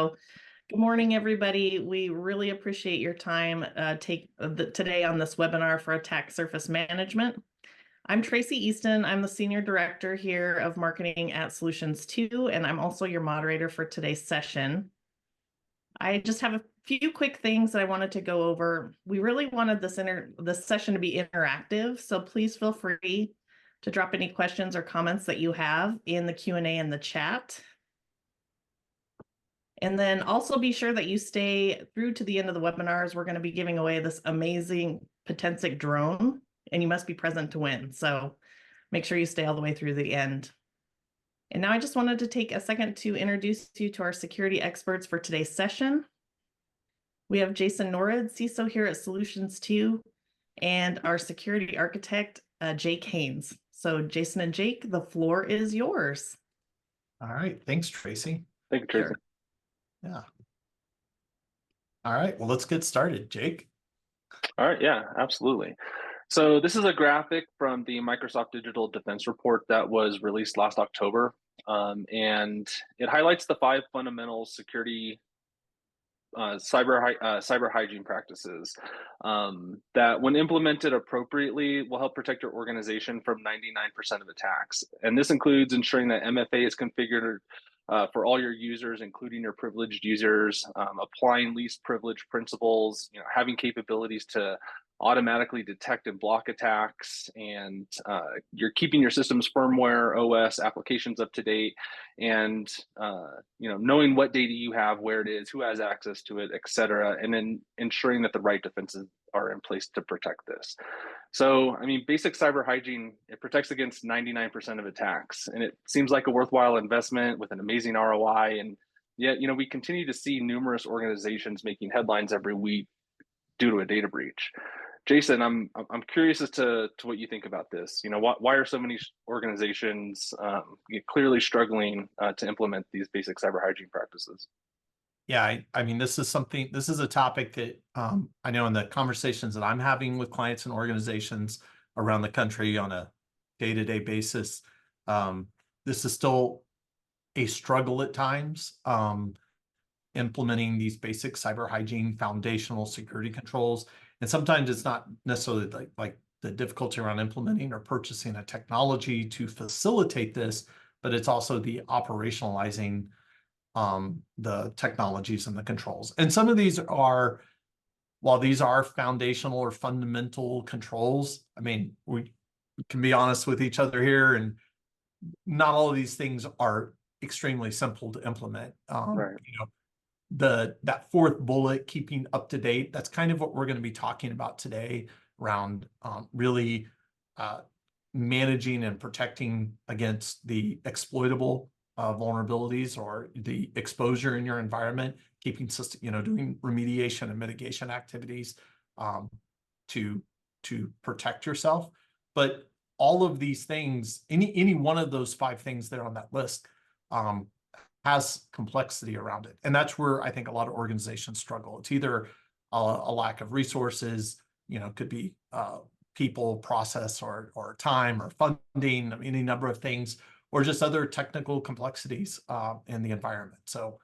Good morning, everybody. We really appreciate your time today on this webinar for attack surface management. I'm Tracy Easton. I'm the Senior Director here of Marketing at Solutions 2, and I'm also your moderator for today's session. I just have a few quick things that I wanted to go over. We really wanted this session to be interactive, so please feel free to drop any questions or comments that you have in the Q&A in the chat. And then also be sure that you stay through to the end of the webinars. We're going to be giving away this amazing Potensic drone, and you must be present to win. So make sure you stay all the way through the end. And now I just wanted to take a second to introduce you to our security experts for today's session. We have Jason Norrid, CISO here at Solutions 2, and our security architect, Jake Haynes. So Jason and Jake, the floor is yours. All right. Thanks, Tracy. Thank you, Tracy. Sure. Yeah. All right. Well, let's get started, Jake. All right. Yeah, absolutely. So this is a graphic from the Microsoft Digital Defense Report that was released last October. And it highlights the 5 fundamental security cyber hygiene practices that, when implemented appropriately, will help protect your organization from 99% of attacks. And this includes ensuring that MFA is configured for all your users, including your privileged users, applying least privilege principles, having capabilities to automatically detect and block attacks, and you're keeping your system's firmware, OS, applications up to date, and knowing what data you have, where it is, who has access to it, etc., and then ensuring that the right defenses are in place to protect this. So, I mean, basic cyber hygiene, it protects against 99% of attacks, and it seems like a worthwhile investment with an amazing ROI. And yet, we continue to see numerous organizations making headlines every week due to a data breach. Jason, I'm curious as to what you think about this. Why are so many organizations clearly struggling to implement these basic cyber hygiene practices? Yeah, I mean, this is a topic that I know in the conversations that I'm having with clients and organizations around the country on a day-to-day basis, this is still a struggle at times, implementing these basic cyber hygiene foundational security controls. And sometimes it's not necessarily like the difficulty around implementing or purchasing a technology to facilitate this, but it's also the operationalizing the technologies and the controls. And some of these are, while these are foundational or fundamental controls, I mean, we can be honest with each other here, and not all of these things are extremely simple to implement. Right. That fourth bullet, keeping up to date, that's kind of what we're going to be talking about today around really managing and protecting against the exploitable vulnerabilities or the exposure in your environment, keeping system, doing remediation and mitigation activities to protect yourself. But all of these things, any one of those 5 things there on that list has complexity around it. And that's where I think a lot of organizations struggle. It's either a lack of resources, could be people, process, or time, or funding, any number of things, or just other technical complexities in the environment. So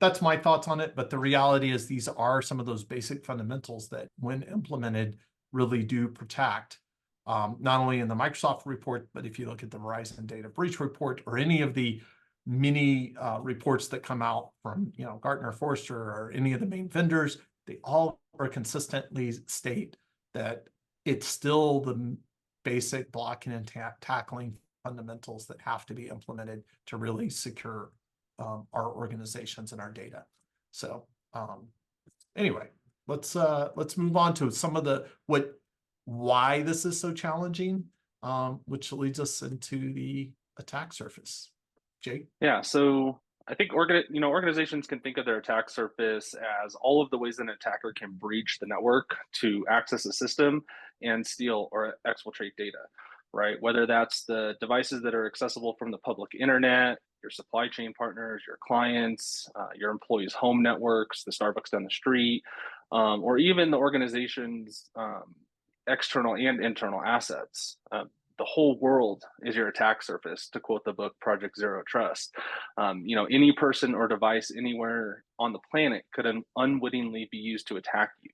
that's my thoughts on it. But the reality is these are some of those basic fundamentals that, when implemented, really do protect, not only in the Microsoft report, but if you look at the Verizon Data Breach Report or any of the many reports that come out from Gartner, Forrester, or any of the main vendors, they all are consistently state that it's still the basic blocking and tackling fundamentals that have to be implemented to really secure our organizations and our data. So anyway, let's move on to some of why this is so challenging, which leads us into the attack surface. Jake? Yeah, so I think organizations can think of their attack surface as all of the ways an attacker can breach the network to access a system and steal or exfiltrate data, right? Whether that's the devices that are accessible from the public internet, your supply chain partners, your clients, your employees' home networks, the Starbucks down the street, or even the organization's external and internal assets. the whole world is your attack surface, to quote the book Project Zero Trust. Any person or device anywhere on the planet could unwittingly be used to attack you.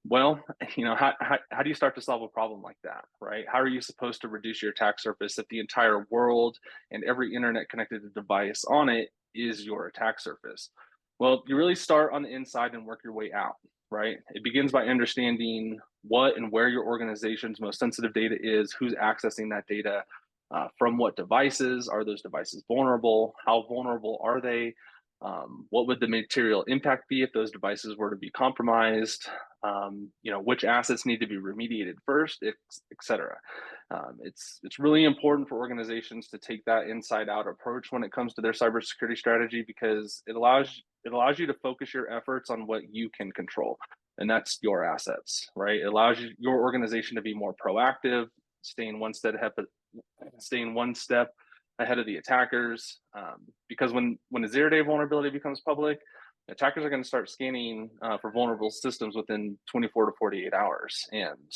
Well, how do you start to solve a problem like that, right? How are you supposed to reduce your attack surface if the entire world and every internet connected device on it is your attack surface? Well, you really start on the inside and work your way out, right? It begins by understanding what and where your organization's most sensitive data is, who's accessing that data, from what devices. Are those devices vulnerable? How vulnerable are they? What would the material impact be if those devices were to be compromised? Which assets need to be remediated first, et cetera. It's really important for organizations to take that inside out approach when it comes to their cybersecurity strategy, because it allows you to focus your efforts on what you can control, and that's your assets, right? It allows your organization to be more proactive, staying one step ahead of the attackers, because when a zero-day vulnerability becomes public, attackers are going to start scanning for vulnerable systems within 24 to 48 hours. And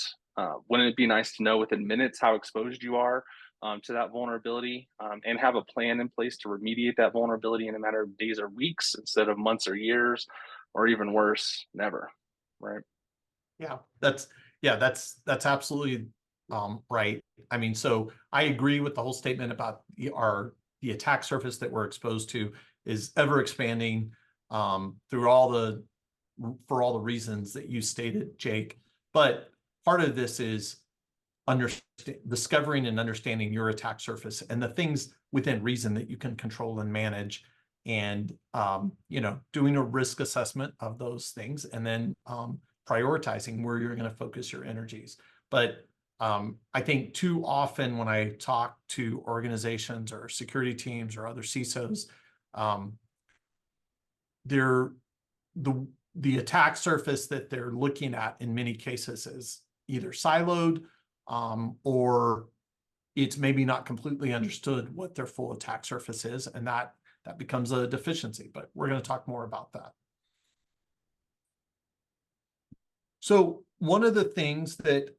wouldn't it be nice to know within minutes how exposed you are to that vulnerability, and have a plan in place to remediate that vulnerability in a matter of days or weeks instead of months or years, or even worse, never, right? Yeah, that's absolutely right. I mean, so I agree with the whole statement about the attack surface that we're exposed to is ever expanding for all the reasons that you stated, Jake. But part of this is discovering and understanding your attack surface and the things within reason that you can control and manage, and doing a risk assessment of those things, and then prioritizing where you're going to focus your energies. But I think too often when I talk to organizations or security teams or other CISOs, the attack surface that they're looking at in many cases is either siloed, or it's maybe not completely understood what their full attack surface is, and that becomes a deficiency. But we're going to talk more about that. So one of the things that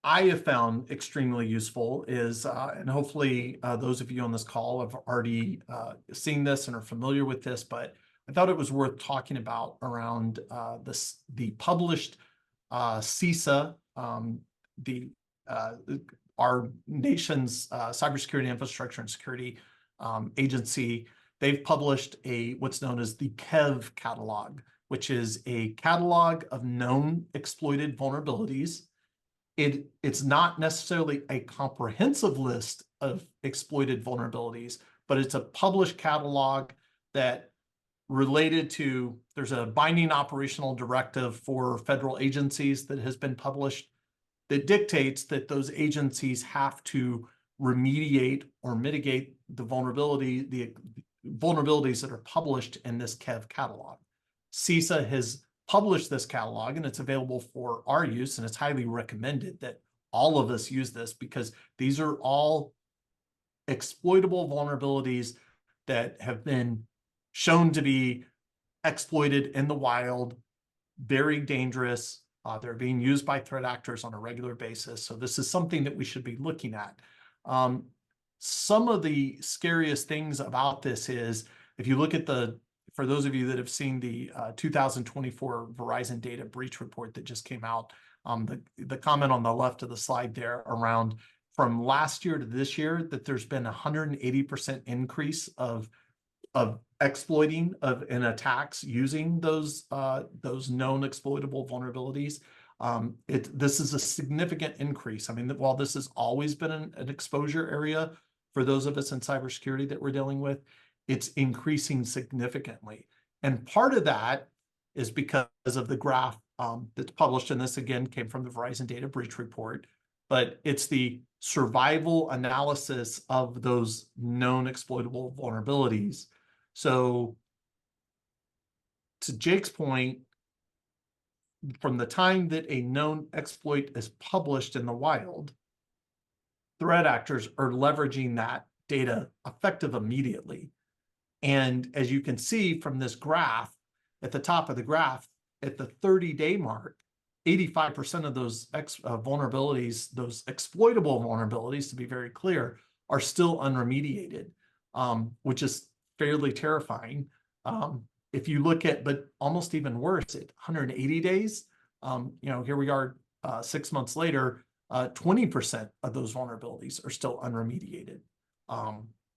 I have found extremely useful is, and hopefully those of you on this call have already seen this and are familiar with this, but I thought it was worth talking about around the published CISA, our nation's cybersecurity infrastructure and security agency. They've published what's known as the KEV catalog, which is a catalog of known exploited vulnerabilities. It's not necessarily a comprehensive list of exploited vulnerabilities, but it's a published catalog that there's a binding operational directive for federal agencies that has been published that dictates that those agencies have to remediate or mitigate the vulnerabilities that are published in this KEV catalog. CISA has published this catalog, and it's available for our use, and it's highly recommended that all of us use this, because these are all exploitable vulnerabilities that have been shown to be exploited in the wild, very dangerous. They're being used by threat actors on a regular basis. So this is something that we should be looking at. Some of the scariest things about this is, if you look at for those of you that have seen the 2024 Verizon data breach report that just came out, the comment on the left of the slide there around from last year to this year, that there's been 180% increase of exploiting and attacks using those known exploitable vulnerabilities. This is a significant increase. I mean, while this has always been an exposure area for those of us in cybersecurity that we're dealing with, it's increasing significantly. And part of that is because of the graph that's published, and this again came from the Verizon data breach report, but it's the survival analysis of those known exploitable vulnerabilities. So to Jake's point, from the time that a known exploit is published in the wild, threat actors are leveraging that data effective immediately. And as you can see from this graph, at the top of the graph, at the 30-day mark, 85% of those vulnerabilities, those exploitable vulnerabilities, to be very clear, are still unremediated, which is fairly terrifying. If you look at, but almost even worse, at 180 days, here we are 6 months later, 20% of those vulnerabilities are still unremediated.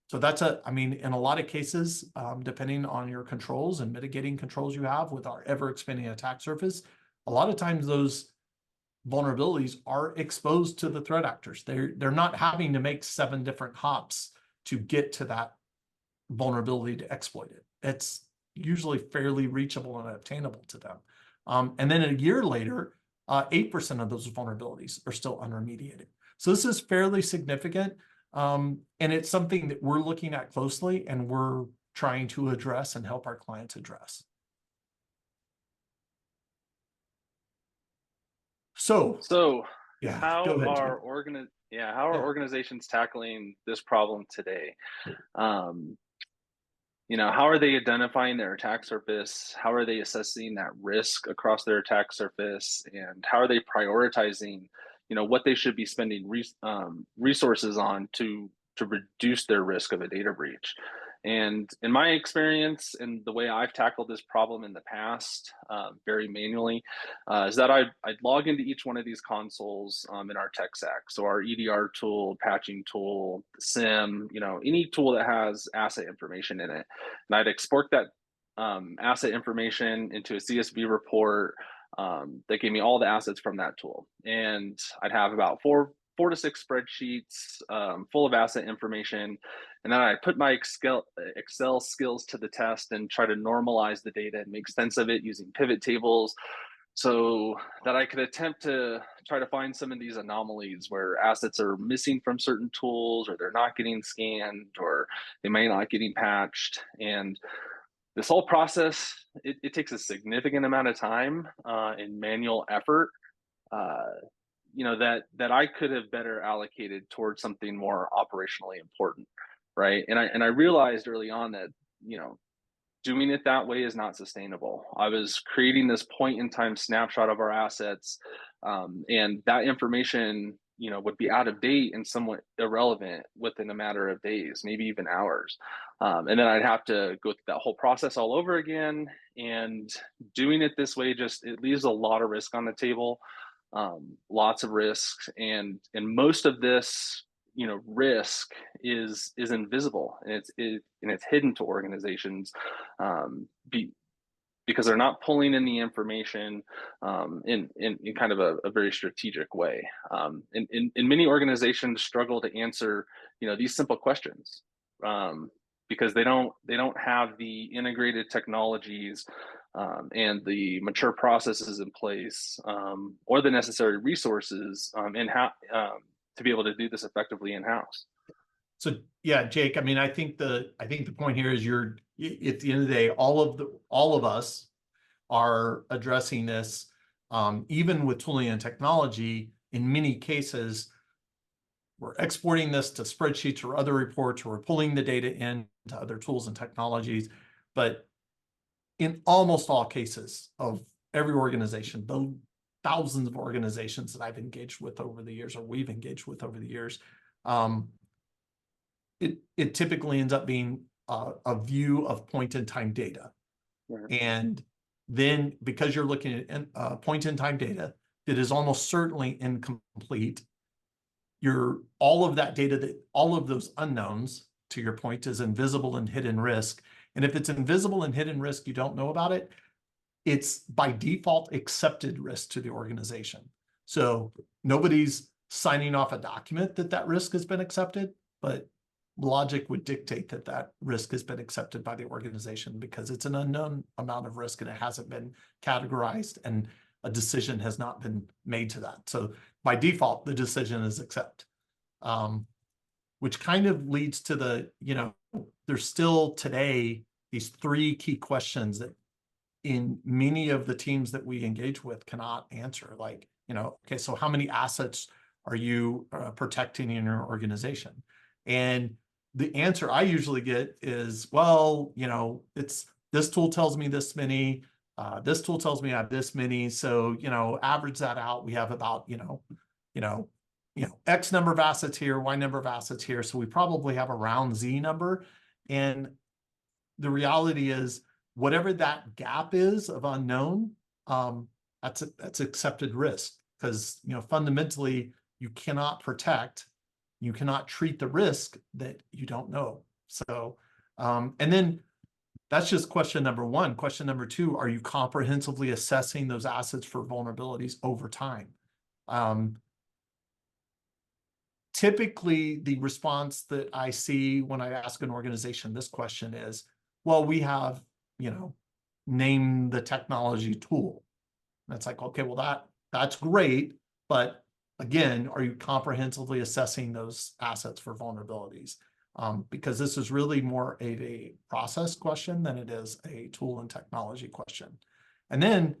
So that's in a lot of cases, depending on your controls and mitigating controls you have with our ever expanding attack surface, a lot of times those vulnerabilities are exposed to the threat actors. They're not having to make 7 different hops to get to that vulnerability to exploit it. It's usually fairly reachable and obtainable to them. And then a year later, 8% of those vulnerabilities are still unremediated. So this is fairly significant. And it's something that we're looking at closely and we're trying to address and help our clients address. So yeah, how go ahead, are organizations tackling this problem today? How are they identifying their attack surface? How are they assessing that risk across their attack surface? And how are they prioritizing, what they should be spending resources on to reduce their risk of a data breach? And in my experience and the way I've tackled this problem in the past, very manually, is that I'd log into each one of these consoles in our tech stack. So our EDR tool, patching tool, SIM, any tool that has asset information in it. And I'd export that asset information into a CSV report that gave me all the assets from that tool. And I'd have about four to 6 spreadsheets full of asset information. And then I put my Excel skills to the test and try to normalize the data and make sense of it using pivot tables so that I could attempt to try to find some of these anomalies where assets are missing from certain tools, or they're not getting scanned, or they may not getting patched. And this whole process, it takes a significant amount of time and manual effort that I could have better allocated towards something more operationally important, right? And I realized early on that doing it that way is not sustainable. I was creating this point in time snapshot of our assets, and that information would be out of date and somewhat irrelevant within a matter of days, maybe even hours. And then I'd have to go through that whole process all over again. And doing it this way it leaves a lot of risk on the table. Lots of risks, and most of this risk is invisible, and it's hidden to organizations because they're not pulling in the information in kind of a very strategic way. And many organizations struggle to answer these simple questions because they don't have the integrated technologies and the mature processes in place, or the necessary resources to be able to do this effectively in-house. So yeah, Jake, I think the point here is at the end of the day, all of us are addressing this, even with tooling and technology. In many cases, we're exporting this to spreadsheets or other reports, or we're pulling the data into other tools and technologies. But in almost all cases of every organization, the thousands of organizations that I've engaged with over the years, or we've engaged with over the years, it typically ends up being a view of point-in-time data. Right. And then because you're looking at point-in-time data that is almost certainly incomplete, all of that data, all of those unknowns, to your point, is invisible and hidden risk. And if it's invisible and hidden risk, you don't know about it, it's by default accepted risk to the organization. So nobody's signing off a document that risk has been accepted, but logic would dictate that risk has been accepted by the organization because it's an unknown amount of risk and it hasn't been categorized and a decision has not been made to that. So by default, the decision is accept, which kind of leads to there's still today these 3 key questions that in many of the teams that we engage with cannot answer. Like, okay, so how many assets are you protecting in your organization? And the answer I usually get is, well, it's this tool tells me this many, This tool tells me I have this many. So, average that out. We have about, X number of assets here, Y number of assets here. So we probably have a round Z number. And the reality is whatever that gap is of unknown, that's accepted risk, because, fundamentally you cannot protect, you cannot treat the risk that you don't know. So, and then that's just question number one. Question number two, are you comprehensively assessing those assets for vulnerabilities over time? Typically, the response that I see when I ask an organization this question is, well, we have, name the technology tool. And it's like, okay, well, that's great. But again, are you comprehensively assessing those assets for vulnerabilities? Because this is really more of a process question than it is a tool and technology question. And then,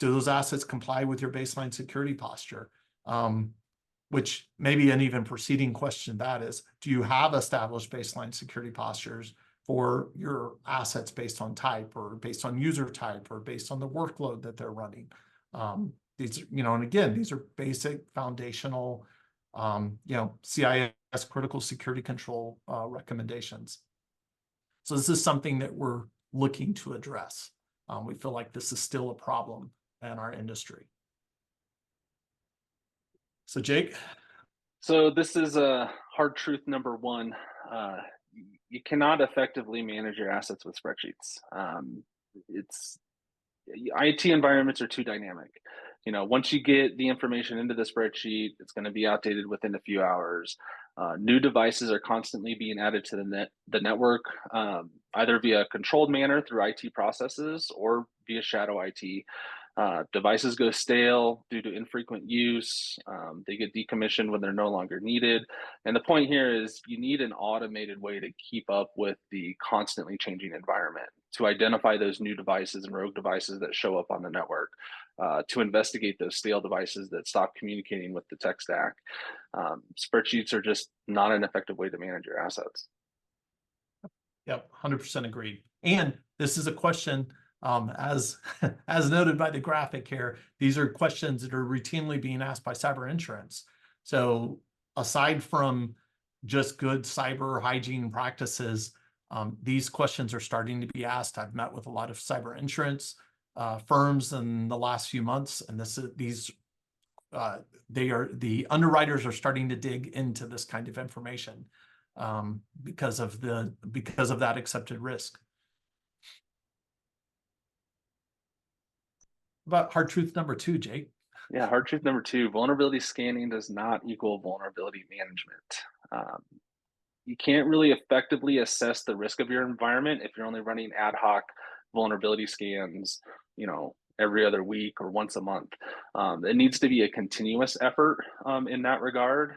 do those assets comply with your baseline security posture? Which maybe an even preceding question that is, do you have established baseline security postures for your assets based on type, or based on user type, or based on the workload that they're running? These, and again, these are basic foundational, CIS critical security control recommendations. So this is something that we're looking to address. We feel like this is still a problem in our industry. So Jake? So this is a hard truth number one. You cannot effectively manage your assets with spreadsheets. IT environments are too dynamic. Once you get the information into the spreadsheet, it's going to be outdated within a few hours. New devices are constantly being added to the network, either via controlled manner through IT processes or via shadow IT. Devices go stale due to infrequent use. They get decommissioned when they're no longer needed. And the point here is you need an automated way to keep up with the constantly changing environment, to identify those new devices and rogue devices that show up on the network, to investigate those stale devices that stop communicating with the tech stack. Spreadsheets are just not an effective way to manage your assets. Yep, 100% agreed. And this is a question, as noted by the graphic here, these are questions that are routinely being asked by cyber insurance. So aside from just good cyber hygiene practices, these questions are starting to be asked. I've met with a lot of cyber insurance firms in the last few months, and the underwriters are starting to dig into this kind of information because of that accepted risk. About hard truth number two, Jake. Yeah, hard truth number two, vulnerability scanning does not equal vulnerability management. You can't really effectively assess the risk of your environment if you're only running ad hoc vulnerability scans, every other week or once a month. It needs to be a continuous effort in that regard,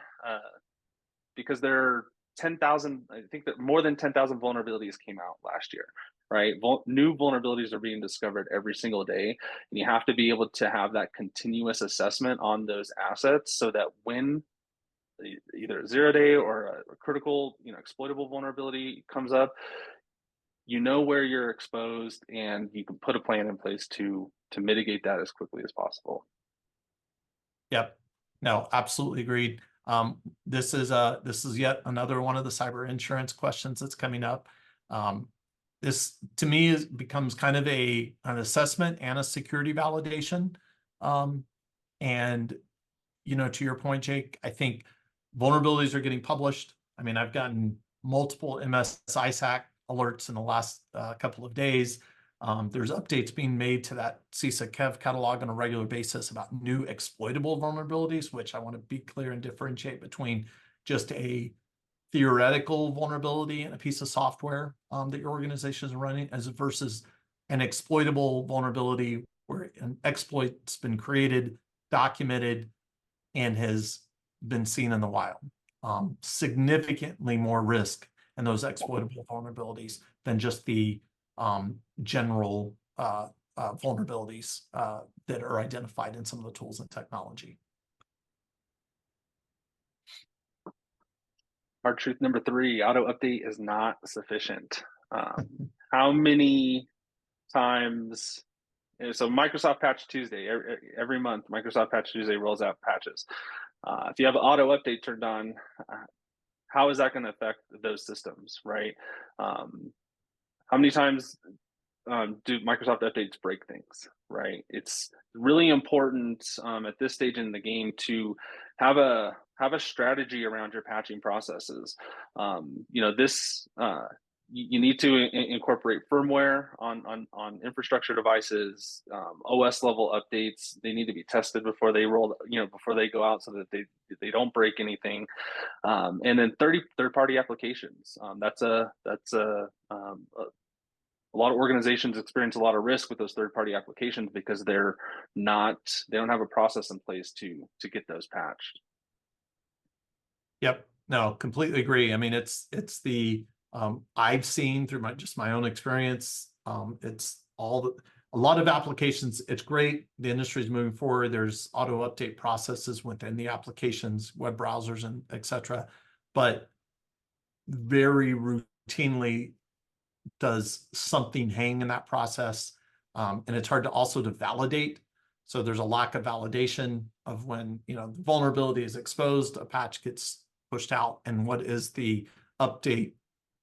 because there are 10,000, I think that more than 10,000 vulnerabilities came out last year, right? New vulnerabilities are being discovered every single day, and you have to be able to have that continuous assessment on those assets so that when either a 0-day or a critical, exploitable vulnerability comes up, where you're exposed, and you can put a plan in place to mitigate that as quickly as possible. Yep. No, absolutely agreed. This is yet another one of the cyber insurance questions that's coming up. This to me becomes kind of an assessment and a security validation. And to your point, Jake, I think vulnerabilities are getting published. I mean, I've gotten multiple MS-ISAC alerts in the last couple of days. There's updates being made to that CISA Kev catalog on a regular basis about new exploitable vulnerabilities, which I want to be clear and differentiate between just a theoretical vulnerability in a piece of software that your organization is running, as versus an exploitable vulnerability where an exploit's been created, documented, and has been seen in the wild. Significantly more risk in those exploitable vulnerabilities than just the general vulnerabilities that are identified in some of the tools and technology. Hard truth number three, auto update is not sufficient. How many times So Microsoft Patch Tuesday, every month, Microsoft Patch Tuesday rolls out patches. If you have auto update turned on, how is that going to affect those systems, right? How many times do Microsoft updates break things, right? It's really important at this stage in the game to have a strategy around your patching processes. You need to incorporate firmware on infrastructure devices, OS level updates. They need to be tested before they roll, before they go out, so that they don't break anything. And then third party applications. That's a lot of organizations experience a lot of risk with those third party applications because they don't have a process in place to get those patched. Yep. No, completely agree. I mean, it's the I've seen through my own experience. It's a lot of applications. It's great. The industry is moving forward. There's auto update processes within the applications, web browsers, and etc. But very routinely does something hang in that process, and it's hard to also to validate. So there's a lack of validation of when the vulnerability is exposed, a patch gets pushed out, and what is the update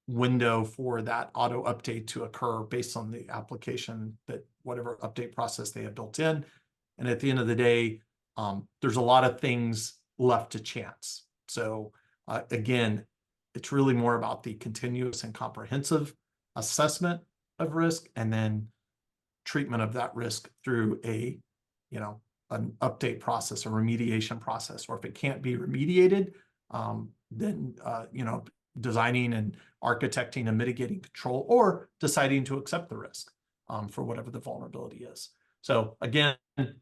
window for that auto update to occur based on the application, that whatever update process they have built in. And at the end of the day, there's a lot of things left to chance. So again, it's really more about the continuous and comprehensive assessment of risk, and then treatment of that risk through an update process, a remediation process. Or if it can't be remediated, then designing and architecting and mitigating control, or deciding to accept the risk for whatever the vulnerability is. So again,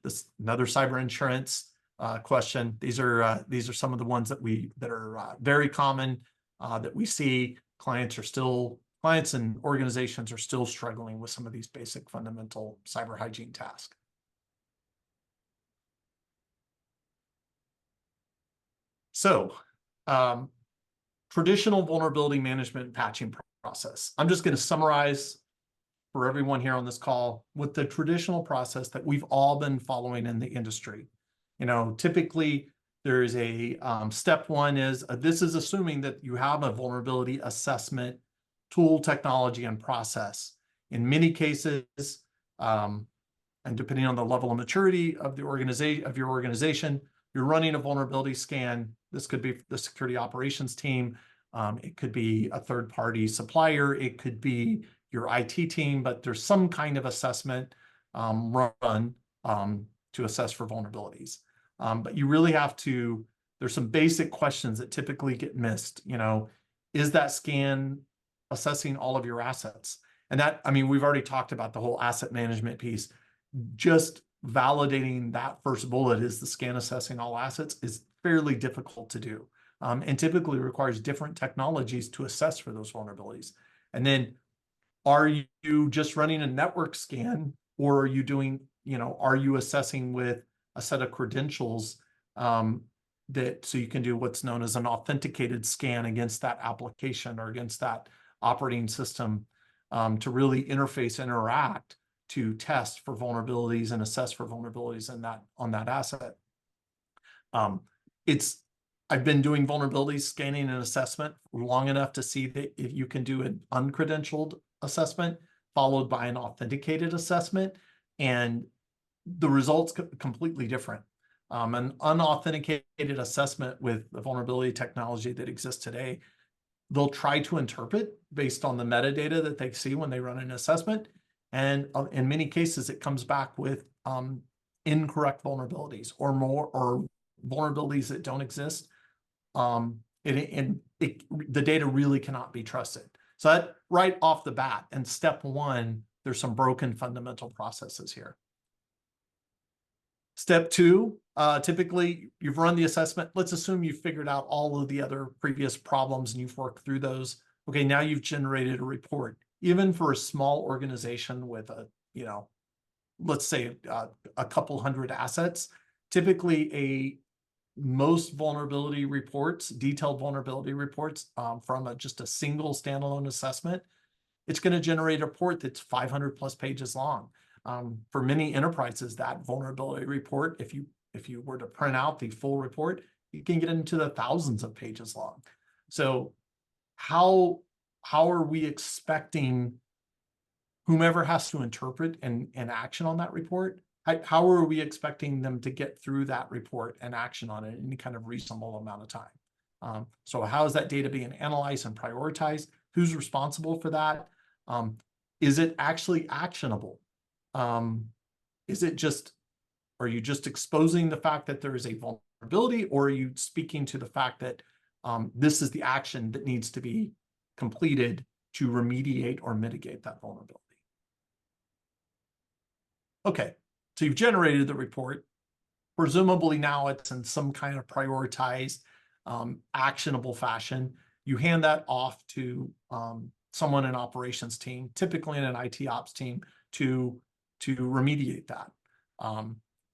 this another cyber insurance question. These are some of the ones that are very common that we see. Clients and organizations are still struggling with some of these basic fundamental cyber hygiene tasks. So, traditional vulnerability management and patching process. I'm just going to summarize for everyone here on this call with the traditional process that we've all been following in the industry. Typically there is a step one is this is assuming that you have a vulnerability assessment tool, technology, and process. In many cases, and depending on the level of maturity of your organization, you're running a vulnerability scan. This could be the security operations team. It could be a third-party supplier. It could be your IT team, but there's some kind of assessment run to assess for vulnerabilities. But you really have to, there's some basic questions that typically get missed. Is that scan assessing all of your assets? And that, we've already talked about the whole asset management piece. Just validating that first bullet, is the scan assessing all assets, is fairly difficult to do, and typically requires different technologies to assess for those vulnerabilities. And then, are you just running a network scan, or are you doing, are you assessing with a set of credentials so you can do what's known as an authenticated scan against that application or against that operating system to really interact to test for vulnerabilities and assess for vulnerabilities on that asset. I've been doing vulnerability scanning and assessment long enough to see that if you can do an uncredentialed assessment followed by an authenticated assessment, and the results completely different. An unauthenticated assessment with the vulnerability technology that exists today, they'll try to interpret based on the metadata that they see when they run an assessment. And in many cases, it comes back with incorrect vulnerabilities or vulnerabilities that don't exist. The data really cannot be trusted. So that right off the bat, and step one, there's some broken fundamental processes here. Step two, typically you've run the assessment. Let's assume you've figured out all of the other previous problems and you've worked through those. Okay, now you've generated a report. Even for a small organization with let's say a couple hundred assets, typically most vulnerability reports, detailed vulnerability reports from just a single standalone assessment, it's going to generate a report that's 500 plus pages long. For many enterprises, that vulnerability report, if you were to print out the full report, you can get into the thousands of pages long. So how are we expecting whomever has to interpret and action on that report, how are we expecting them to get through that report and action on it in any kind of reasonable amount of time? So how is that data being analyzed and prioritized? Who's responsible for that? Is it actually actionable? Is it just, are you just exposing the fact that there is a vulnerability, or are you speaking to the fact that this is the action that needs to be completed to remediate or mitigate that vulnerability? Okay, so you've generated the report. Presumably now it's in some kind of prioritized, actionable fashion. You hand that off to someone in operations team, typically in an IT ops team, to remediate that.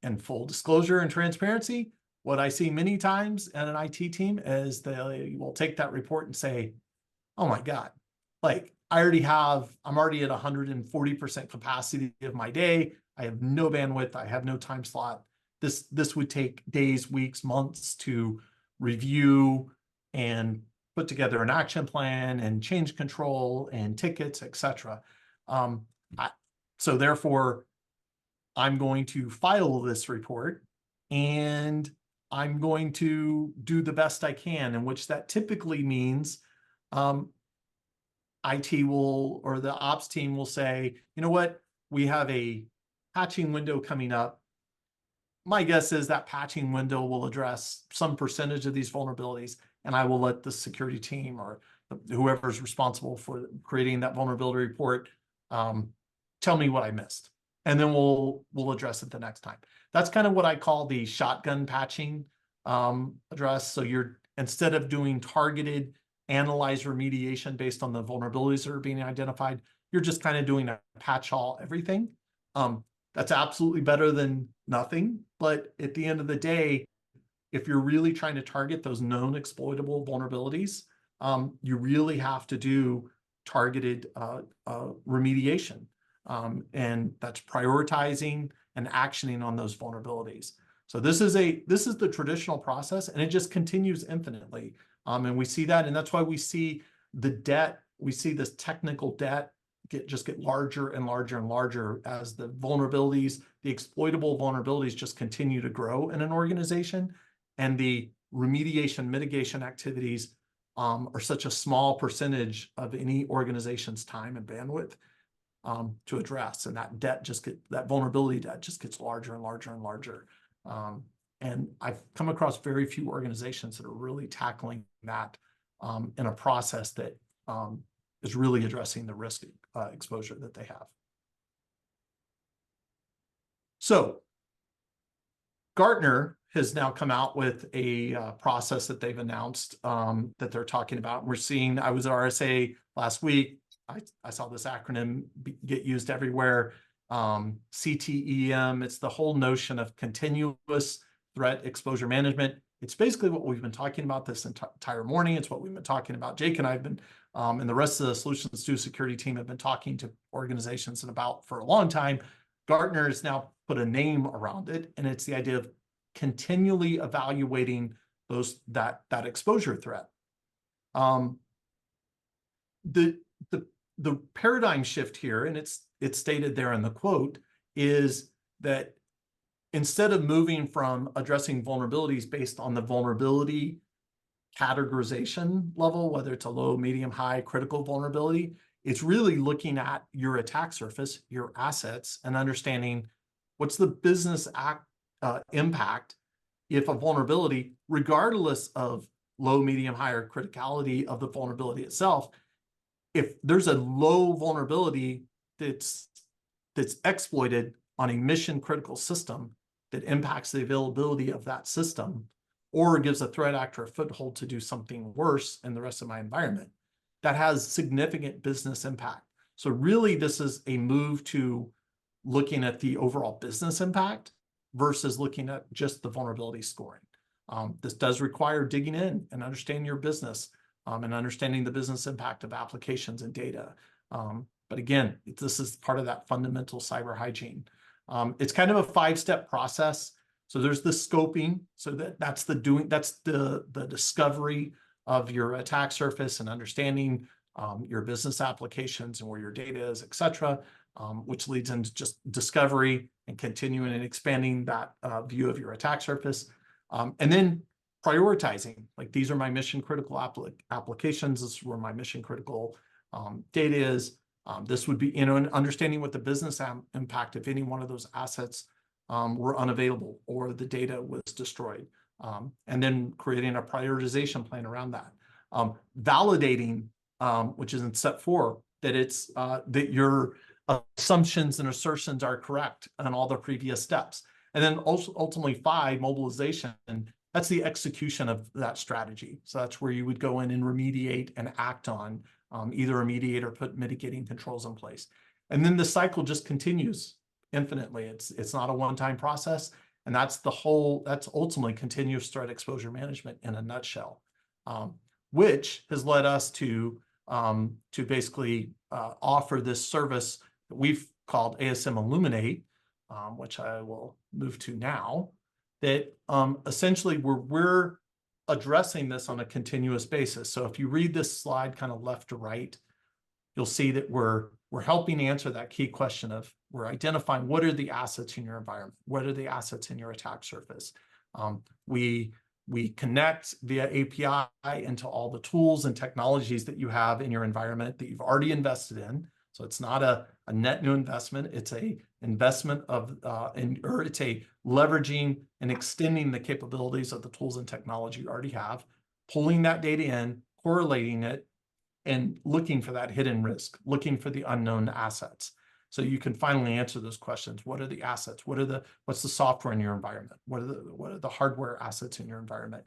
And full disclosure and transparency, what I see many times in an IT team is they will take that report and say, oh my God, like I'm already at 140% capacity of my day. I have no bandwidth. I have no time slot. This would take days, weeks, months to review and put together an action plan and change control and tickets, etc. So therefore, I'm going to file this report and I'm going to do the best I can, in which that typically means IT will, or the ops team will say, you know what, we have a patching window coming up. My guess is that patching window will address some percentage of these vulnerabilities, and I will let the security team or whoever's responsible for creating that vulnerability report tell me what I missed. And then we'll address it the next time. That's kind of what I call the shotgun patching address. So you're, instead of doing targeted analyze remediation based on the vulnerabilities that are being identified, you're just kind of doing a patch all everything. That's absolutely better than nothing. But at the end of the day, if you're really trying to target those known exploitable vulnerabilities, you really have to do targeted remediation. And that's prioritizing and actioning on those vulnerabilities. So this is the traditional process, and it just continues infinitely. And we see that, and that's why we see the debt, we see this technical debt get larger and larger and larger as the vulnerabilities, the exploitable vulnerabilities just continue to grow in an organization, and the remediation mitigation activities are such a small percentage of any organization's time and bandwidth to address, and that vulnerability debt just gets larger and larger and larger. And I've come across very few organizations that are really tackling that in a process that is really addressing the risk exposure that they have. So Gartner has now come out with a process that they've announced that they're talking about. We're seeing, I was at RSA last week. I saw this acronym get used everywhere. CTEM, it's the whole notion of continuous threat exposure management. It's basically what we've been talking about this entire morning. It's what we've been talking about. Jake and I have been, and the rest of the Solutions to Security team have been talking to organizations about for a long time. Gartner has now put a name around it, and it's the idea of continually evaluating that exposure threat. The paradigm shift here, and it's stated there in the quote, is that instead of moving from addressing vulnerabilities based on the vulnerability categorization level, whether it's a low, medium, high, critical vulnerability, it's really looking at your attack surface, your assets, and understanding what's the business impact if a vulnerability, regardless of low, medium, high, or criticality of the vulnerability itself, if there's a low vulnerability that's exploited on a mission critical system that impacts the availability of that system, or gives a threat actor a foothold to do something worse in the rest of my environment, that has significant business impact. So really, this is a move to looking at the overall business impact versus looking at just the vulnerability scoring. This does require digging in and understanding your business and understanding the business impact of applications and data. But again, this is part of that fundamental cyber hygiene. It's kind of a 5-step process. So there's the scoping. So that's the discovery of your attack surface and understanding your business applications and where your data is, et cetera, which leads into just discovery and continuing and expanding that view of your attack surface. And then prioritizing, like these are my mission critical applications. This is where my mission critical data is. This would be, understanding what the business impact if any one of those assets were unavailable or the data was destroyed. And then creating a prioritization plan around that. Validating, which is in step 4, that it's that your assumptions and assertions are correct on all the previous steps. And then also ultimately 5, mobilization. That's the execution of that strategy. So that's where you would go in and remediate and act on either remediate or put mitigating controls in place. And then the cycle just continues infinitely. It's not a one-time process. And that's ultimately continuous threat exposure management in a nutshell, which has led us to basically offer this service that we've called ASM Illuminate, which I will move to now, that essentially we're addressing this on a continuous basis. So if you read this slide kind of left to right, you'll see that we're helping answer that key question of we're identifying what are the assets in your environment, what are the assets in your attack surface. We connect via API into all the tools and technologies that you have in your environment that you've already invested in. So it's not a net new investment. It's a investment of, or it's a leveraging and extending the capabilities of the tools and technology you already have, pulling that data in, correlating it, and looking for that hidden risk, looking for the unknown assets. So you can finally answer those questions. What are the assets? What's the software in your environment? What are the hardware assets in your environment?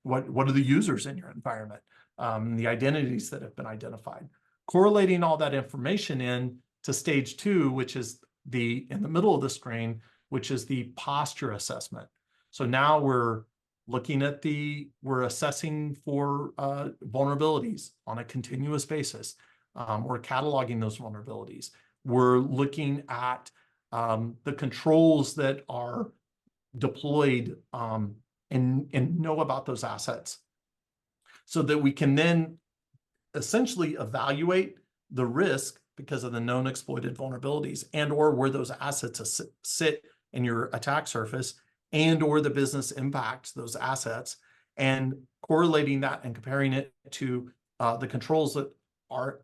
What are the users in your environment? The identities that have been identified. Correlating all that information in to stage 2, which is in the middle of the screen, which is the posture assessment. So now we're looking at we're assessing for vulnerabilities on a continuous basis. We're cataloging those vulnerabilities. We're looking at the controls that are deployed and know about those assets so that we can then essentially evaluate the risk because of the known exploited vulnerabilities and or where those assets sit in your attack surface and or the business impacts those assets, and correlating that and comparing it to the controls that are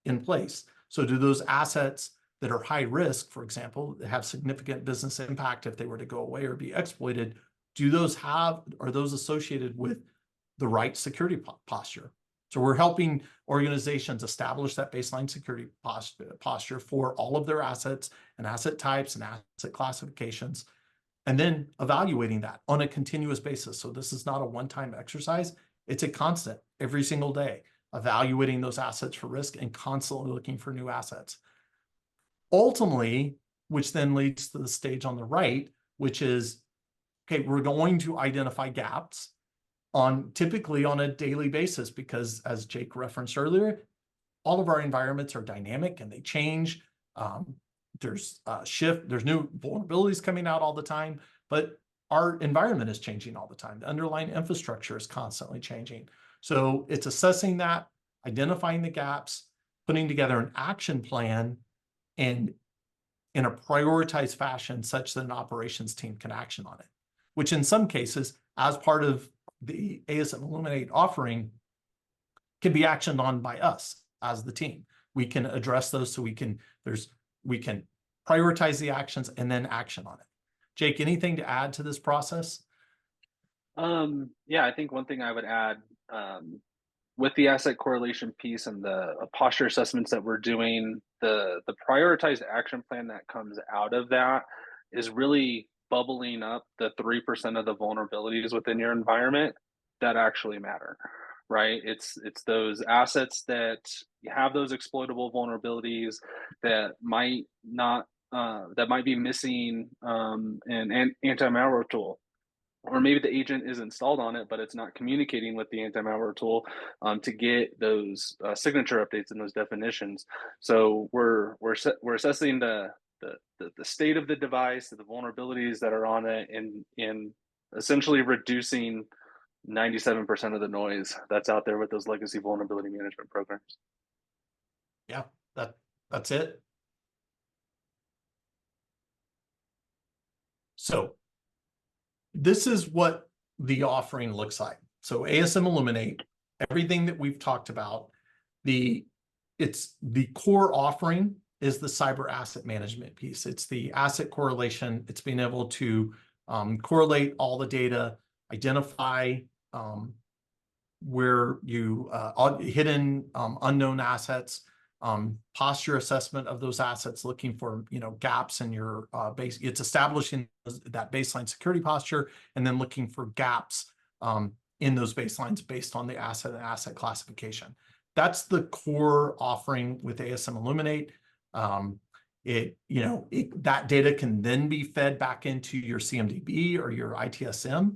in place. So do those assets that are high risk, for example, that have significant business impact if they were to go away or be exploited, are those associated with the right security posture? So we're helping organizations establish that baseline security posture for all of their assets and asset types and asset classifications, and then evaluating that on a continuous basis. So this is not a one-time exercise. It's a constant every single day, evaluating those assets for risk and constantly looking for new assets. Ultimately, which then leads to the stage on the right, which is, okay, we're going to identify gaps typically on a daily basis, because as Jake referenced earlier, all of our environments are dynamic and they change. There's new vulnerabilities coming out all the time, but our environment is changing all the time. The underlying infrastructure is constantly changing. So it's assessing that, identifying the gaps, putting together an action plan, and in a prioritized fashion such that an operations team can action on it, which in some cases, as part of the ASM Illuminate offering, can be actioned on by us as the team. We can address those so we can prioritize the actions and then action on it. Jake, anything to add to this process? Yeah, I think one thing I would add with the asset correlation piece and the posture assessments that we're doing, the prioritized action plan that comes out of that is really bubbling up the 3% of the vulnerabilities within your environment that actually matter, right? It's those assets that have those exploitable vulnerabilities that might not that might be missing an anti-malware tool, or maybe the agent is installed on it, but it's not communicating with the anti-malware tool to get those signature updates and those definitions. So we're assessing the state of the device, the vulnerabilities that are on it, and essentially reducing 97% of the noise that's out there with those legacy vulnerability management programs. Yeah, that's it. So this is what the offering looks like. So ASM Illuminate, everything that we've talked about, it's the core offering is the cyber asset management piece. It's the asset correlation. It's being able to correlate all the data, identify where you hidden unknown assets, posture assessment of those assets, looking for gaps in your base. It's establishing that baseline security posture and then looking for gaps in those baselines based on the asset and asset classification. That's the core offering with ASM Illuminate. That data can then be fed back into your CMDB or your ITSM,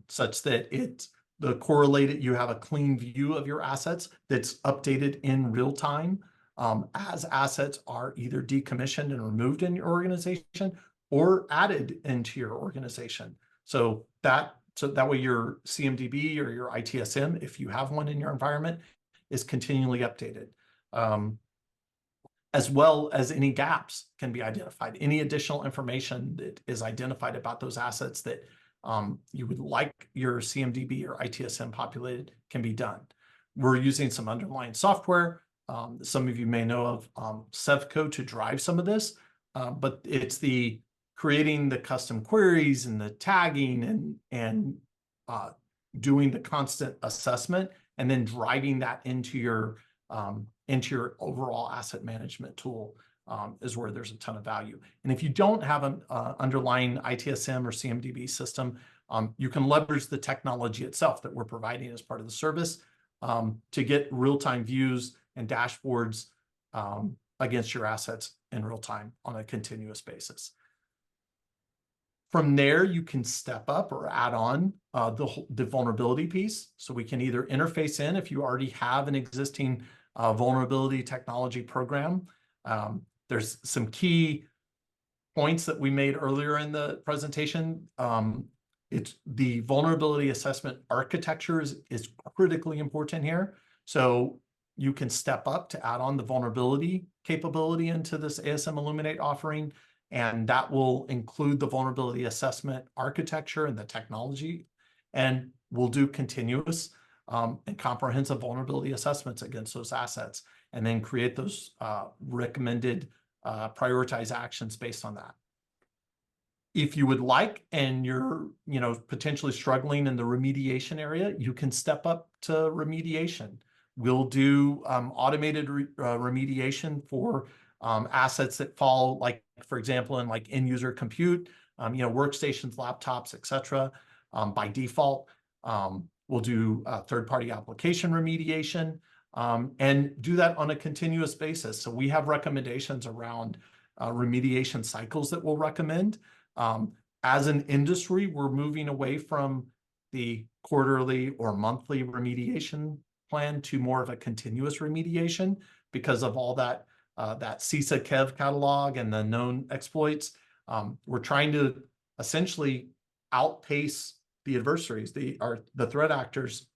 such that the correlated, you have a clean view of your assets that's updated in real time as assets are either decommissioned and removed in your organization or added into your organization. So that way your CMDB or your ITSM, if you have one in your environment, is continually updated. As well as any gaps can be identified. Any additional information that is identified about those assets that you would like your CMDB or ITSM populated can be done. We're using some underlying software. Some of you may know of Sevco to drive some of this, but it's creating the custom queries and the tagging and doing the constant assessment and then driving that into your overall asset management tool is where there's a ton of value. And if you don't have an underlying ITSM or CMDB system, you can leverage the technology itself that we're providing as part of the service to get real-time views and dashboards against your assets in real time on a continuous basis. From there, you can step up or add on the vulnerability piece. So we can either interface in if you already have an existing vulnerability technology program. There's some key points that we made earlier in the presentation. It's the vulnerability assessment architecture is critically important here. So you can step up to add on the vulnerability capability into this ASM Illuminate offering, and that will include the vulnerability assessment architecture and the technology. And we'll do continuous and comprehensive vulnerability assessments against those assets, and then create those recommended prioritized actions based on that. If you would like, and you're potentially struggling in the remediation area, you can step up to remediation. We'll do automated remediation for assets that fall, like, for example, in like end user compute, workstations, laptops, etc. By default, we'll do third-party application remediation and do that on a continuous basis. So we have recommendations around remediation cycles that we'll recommend. As an industry, we're moving away from the quarterly or monthly remediation plan to more of a continuous remediation because of all that CISA KEV catalog and the known exploits. We're trying to essentially outpace the adversaries, the threat actors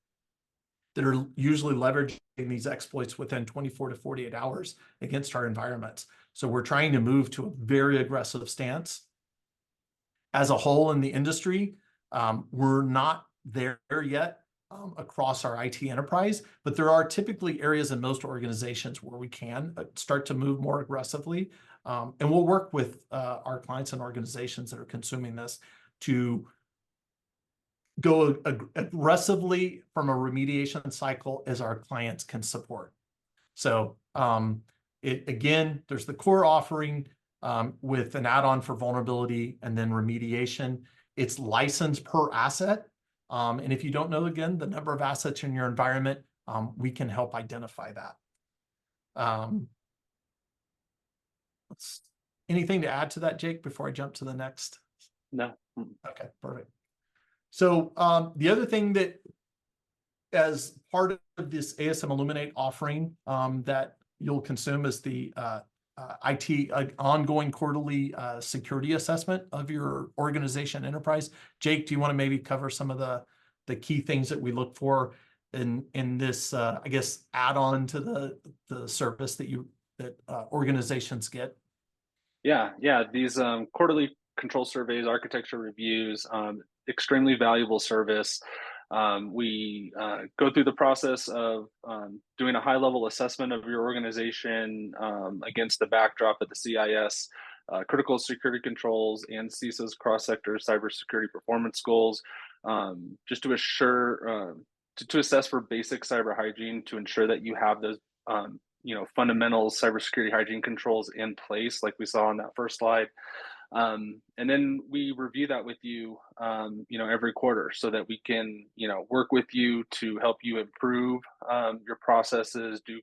that are usually leveraging these exploits within 24 to 48 hours against our environments. So we're trying to move to a very aggressive stance. As a whole in the industry, we're not there yet across our IT enterprise, but there are typically areas in most organizations where we can start to move more aggressively. And we'll work with our clients and organizations that are consuming this to go aggressively from a remediation cycle as our clients can support. So again, there's the core offering with an add-on for vulnerability and then remediation. It's licensed per asset. And if you don't know, again, the number of assets in your environment, we can help identify that. Anything to add to that, Jake, before I jump to the next? No. Okay, perfect. So the other thing that, as part of this ASM Illuminate offering that you'll consume, is the IT ongoing quarterly security assessment of your organization enterprise. Jake, do you want to maybe cover some of the key things that we look for in this, I guess, add-on to the service that organizations get? Yeah. These quarterly control surveys, architecture reviews, extremely valuable service. We go through the process of doing a high-level assessment of your organization against the backdrop of the CIS, critical security controls, and CISA's cross-sector cybersecurity performance goals, just to assure, to assess for basic cyber hygiene, to ensure that you have those fundamental cybersecurity hygiene controls in place, like we saw on that first slide. And then we review that with you, every quarter, so that we can, work with you to help you improve your processes, do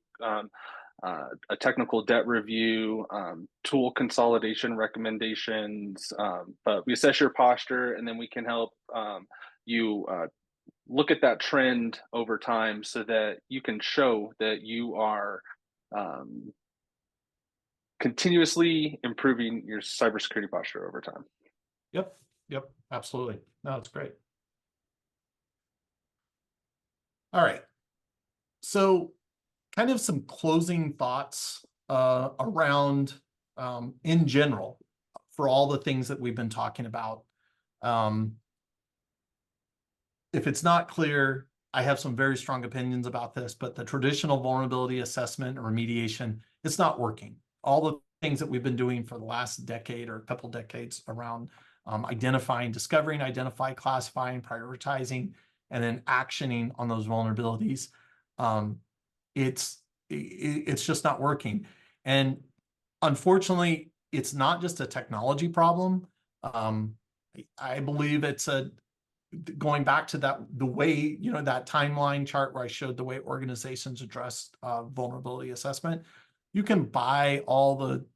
a technical debt review, tool consolidation recommendations. But we assess your posture, and then we can help you look at that trend over time, so that you can show that you are continuously improving your cybersecurity posture over time. Yep, absolutely. No, that's great. All right. So kind of some closing thoughts around, in general, for all the things that we've been talking about. If it's not clear, I have some very strong opinions about this, but the traditional vulnerability assessment or remediation, it's not working. All the things that we've been doing for the last decade or a couple decades around identifying, discovering, classifying, prioritizing, and then actioning on those vulnerabilities, it's just not working. And unfortunately, it's not just a technology problem. I believe it's going back to the way, that timeline chart where I showed the way organizations address vulnerability assessment. You can buy all the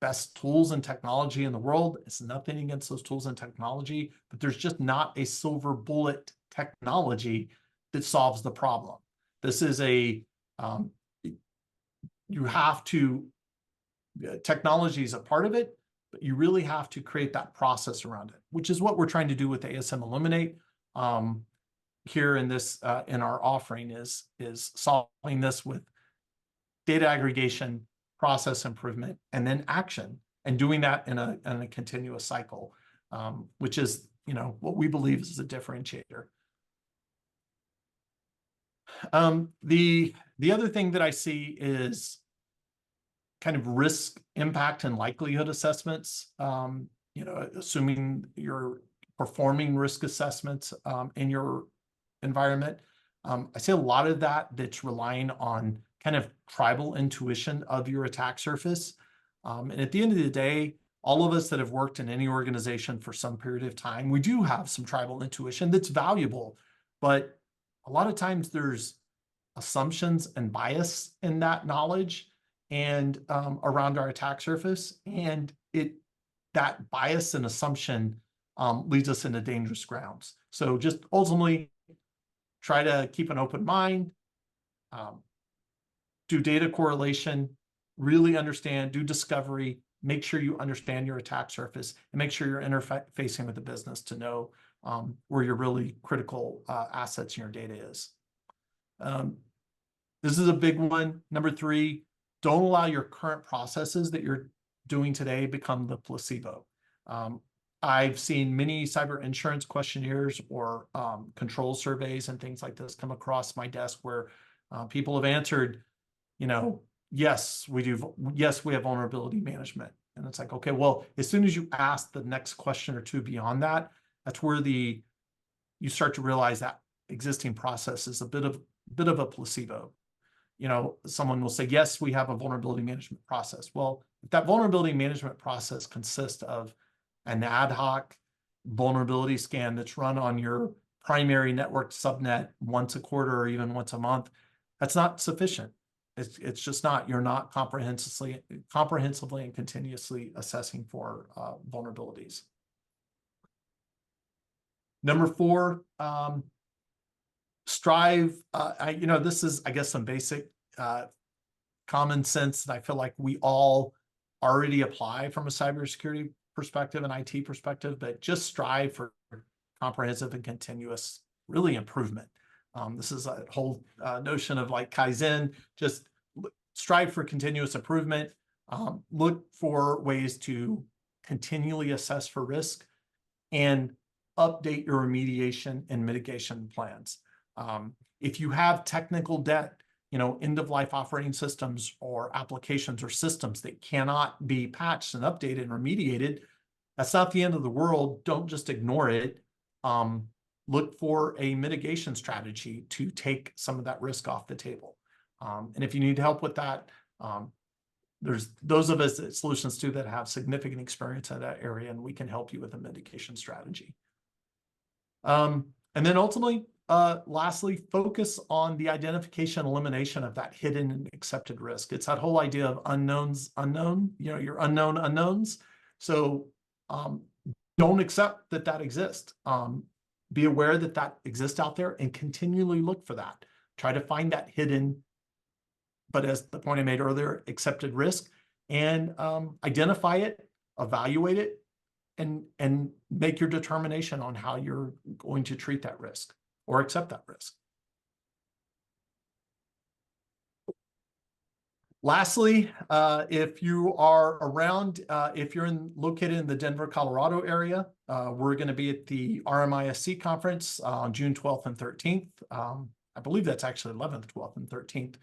best tools and technology in the world. It's nothing against those tools and technology, but there's just not a silver bullet technology that solves the problem. This is you have to, technology is a part of it, but you really have to create that process around it, which is what we're trying to do with ASM Illuminate here in this in our offering, is solving this with data aggregation, process improvement, and then action, and doing that in a continuous cycle, which is what we believe is a differentiator. The other thing that I see is kind of risk, impact, and likelihood assessments. Assuming you're performing risk assessments in your environment. I see a lot of that's relying on kind of tribal intuition of your attack surface. And at the end of the day, all of us that have worked in any organization for some period of time, we do have some tribal intuition that's valuable, but a lot of times there's assumptions and bias in that knowledge and around our attack surface, and that bias and assumption leads us into dangerous grounds. So just ultimately try to keep an open mind, do data correlation, really understand, do discovery, make sure you understand your attack surface, and make sure you're interfacing with the business to know where your really critical assets in your data is. This is a big one. Number 3, don't allow your current processes that you're doing today become the placebo. I've seen many cyber insurance questionnaires or control surveys and things like this come across my desk where people have answered, yes, we do. Yes, we have vulnerability management. And it's like, okay, well, as soon as you ask the next question or two beyond that, that's where you start to realize that existing process is a bit of a placebo. Someone will say, yes, we have a vulnerability management process. Well, if that vulnerability management process consists of an ad hoc vulnerability scan that's run on your primary network subnet once a quarter or even once a month, that's not sufficient. It's just not. You're not comprehensively and continuously assessing for vulnerabilities. Number 4, strive. This is, I guess, some basic common sense that I feel like we all already apply from a cybersecurity perspective and IT perspective, but just strive for comprehensive and continuous, really, improvement. This is a whole notion of like Kaizen, just strive for continuous improvement, look for ways to continually assess for risk, and update your remediation and mitigation plans. If you have technical debt, end-of-life operating systems or applications or systems that cannot be patched and updated and remediated, that's not the end of the world. Don't just ignore it. Look for a mitigation strategy to take some of that risk off the table. And if you need help with that, there's those of us at Solutions 2 that have significant experience in that area, and we can help you with a mitigation strategy. And then ultimately, lastly, focus on the identification and elimination of that hidden and accepted risk. It's that whole idea of unknown, your unknown unknowns. So don't accept that exists. Be aware that exists out there and continually look for that. Try to find that hidden, but as the point I made earlier, accepted risk, and identify it, evaluate it, and make your determination on how you're going to treat that risk or accept that risk. Lastly, if you are around, if you're located in the Denver, Colorado area, we're going to be at the RMISC conference on June 12th and 13th. I believe that's actually 11th, 12th, and 13th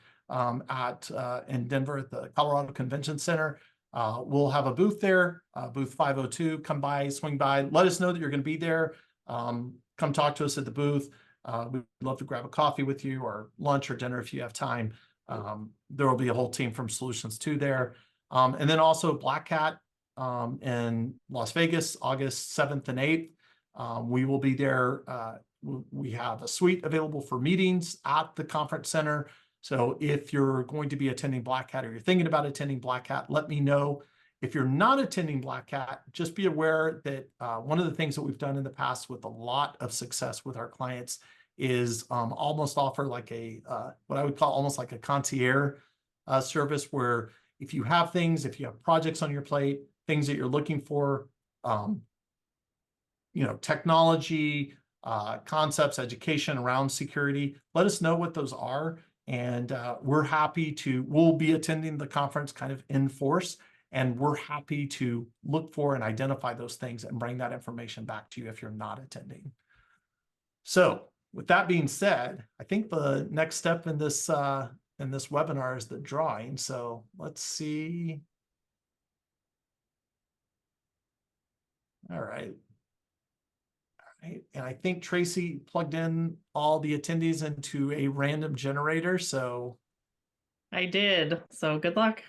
in Denver at the Colorado Convention Center. We'll have a booth there, booth 502. Come by, swing by, let us know that you're going to be there. Come talk to us at the booth. We'd love to grab a coffee with you, or lunch or dinner if you have time. There will be a whole team from Solutions 2 there. And then also Black Hat in Las Vegas, August 7th and 8th. We will be there. We have a suite available for meetings at the conference center. So if you're going to be attending Black Hat, or you're thinking about attending Black Hat, let me know. If you're not attending Black Hat, just be aware that one of the things that we've done in the past with a lot of success with our clients is almost offer like a what I would call almost like a concierge service, where if you have projects on your plate, things that you're looking for, technology, concepts, education around security, let us know what those are. And we'll be attending the conference kind of in force, and we're happy to look for and identify those things and bring that information back to you if you're not attending. So with that being said, I think the next step in this webinar is the drawing. So let's see. All right. And I think Tracy plugged in all the attendees into a random generator. So I did. So good luck.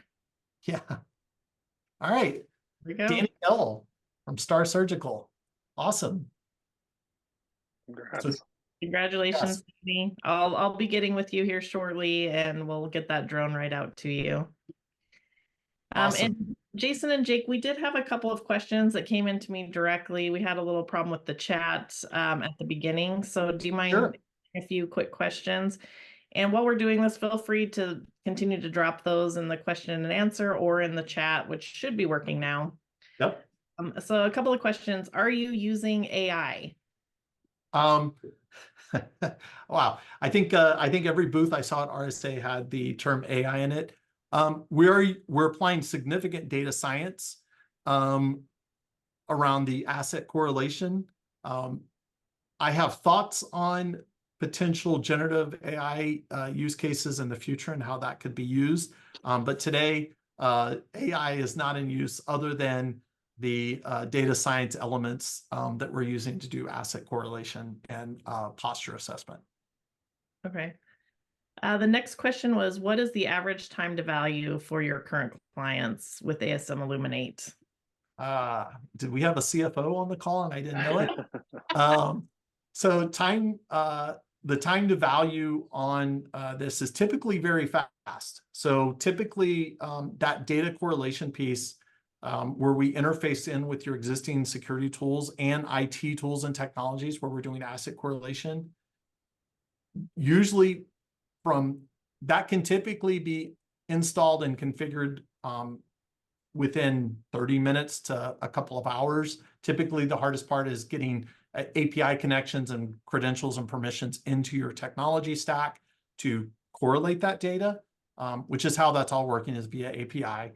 Yeah. All right. Here we go. Danny L from Star Surgical. Awesome. Congrats. So, Congratulations, Danny. I'll be getting with you here shortly, and we'll get that drone right out to you. Awesome. And Jason and Jake, we did have a couple of questions that came into me directly. We had a little problem with the chat at the beginning. So do you mind a few quick questions? And while we're doing this, feel free to continue to drop those in the question and answer or in the chat, which should be working now. Yep. So a couple of questions. Are you using AI? Wow. I think every booth I saw at RSA had the term AI in it. We're applying significant data science around the asset correlation. I have thoughts on potential generative AI use cases in the future and how that could be used. But today, AI is not in use other than the data science elements that we're using to do asset correlation and posture assessment. Okay. The next question was, what is the average time to value for your current clients with ASM Illuminate? Did we have a CFO on the call and I didn't know it? So the time to value on this is typically very fast. So typically that data correlation piece, where we interface in with your existing security tools and IT tools and technologies where we're doing asset correlation. Usually that can typically be installed and configured within 30 minutes to a couple of hours. Typically, the hardest part is getting API connections and credentials and permissions into your technology stack to correlate that data, which is how that's all working, is via API.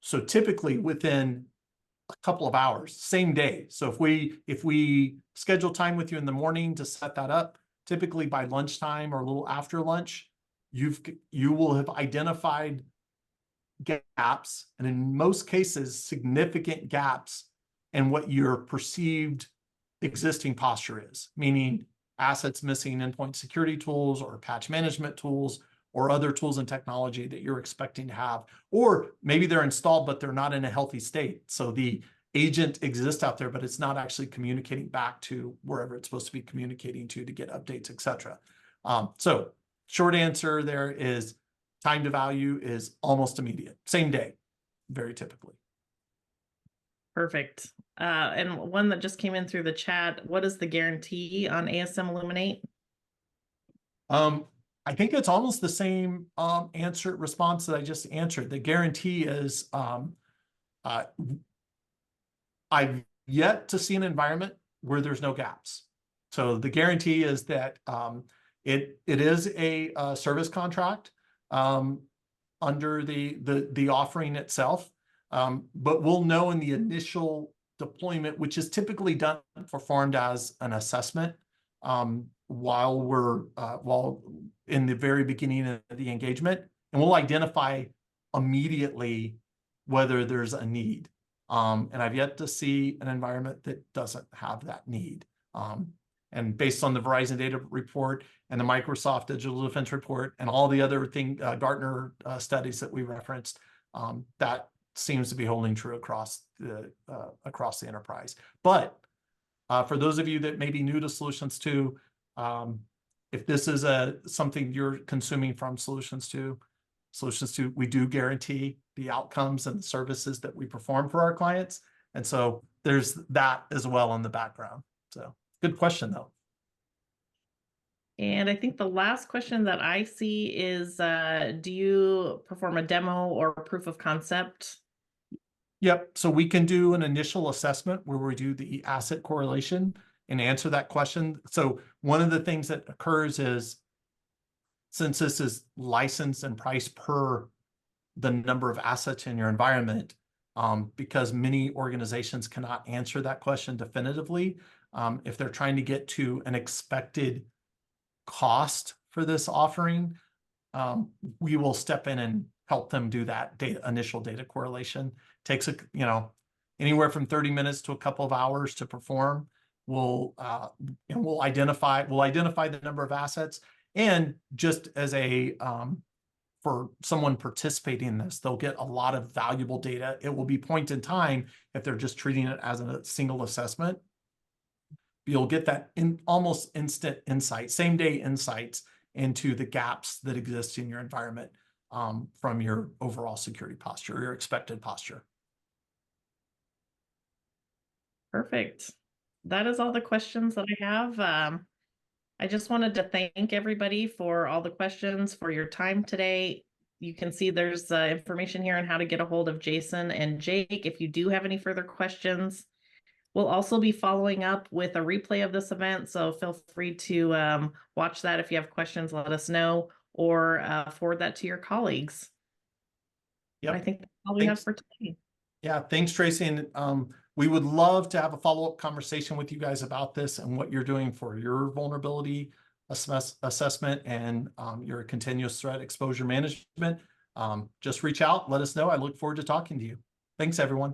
So typically within a couple of hours, same day. So if we schedule time with you in the morning to set that up, typically by lunchtime or a little after lunch, you will have identified gaps, and in most cases, significant gaps in what your perceived existing posture is, meaning assets missing endpoint security tools or patch management tools or other tools and technology that you're expecting to have, or maybe they're installed, but they're not in a healthy state. So the agent exists out there, but it's not actually communicating back to wherever it's supposed to be communicating to get updates, etc. So short answer there is time to value is almost immediate, same day, very typically. Perfect. And one that just came in through the chat, what is the guarantee on ASM Illuminate? I think it's almost the same response that I just answered. The guarantee is I've yet to see an environment where there's no gaps. So the guarantee is that it is a service contract under the offering itself, but we'll know in the initial deployment, which is typically performed as an assessment while in the very beginning of the engagement, and we'll identify immediately whether there's a need. And I've yet to see an environment that doesn't have that need. And based on the Verizon data report and the Microsoft Digital Defense report and all the other Gartner studies that we referenced, that seems to be holding true across the enterprise. But for those of you that may be new to Solutions 2, if this is something you're consuming from Solutions 2, we do guarantee the outcomes and the services that we perform for our clients. And so there's that as well in the background. So good question, though. And I think the last question that I see is, do you perform a demo or proof of concept? Yep. So we can do an initial assessment where we do the asset correlation and answer that question. So one of the things that occurs is, since this is licensed and priced per the number of assets in your environment, because many organizations cannot answer that question definitively, if they're trying to get to an expected cost for this offering, we will step in and help them do that initial data correlation. Takes anywhere from 30 minutes to a couple of hours to perform. We'll identify the number of assets, and just as for someone participating in this, they'll get a lot of valuable data. It will be point in time if they're just treating it as a single assessment. You'll get that almost instant insight, same day insights into the gaps that exist in your environment from your overall security posture, or your expected posture. Perfect. That is all the questions that I have. I just wanted to thank everybody for all the questions, for your time today. You can see there's information here on how to get a hold of Jason and Jake if you do have any further questions. We'll also be following up with a replay of this event, so feel free to watch that. If you have questions, let us know, or forward that to your colleagues. Yep. I think that's all we have for today. Yeah, thanks, Tracy. And we would love to have a follow-up conversation with you guys about this and what you're doing for your vulnerability assessment and your continuous threat exposure management. Just reach out, let us know. I look forward to talking to you. Thanks, everyone.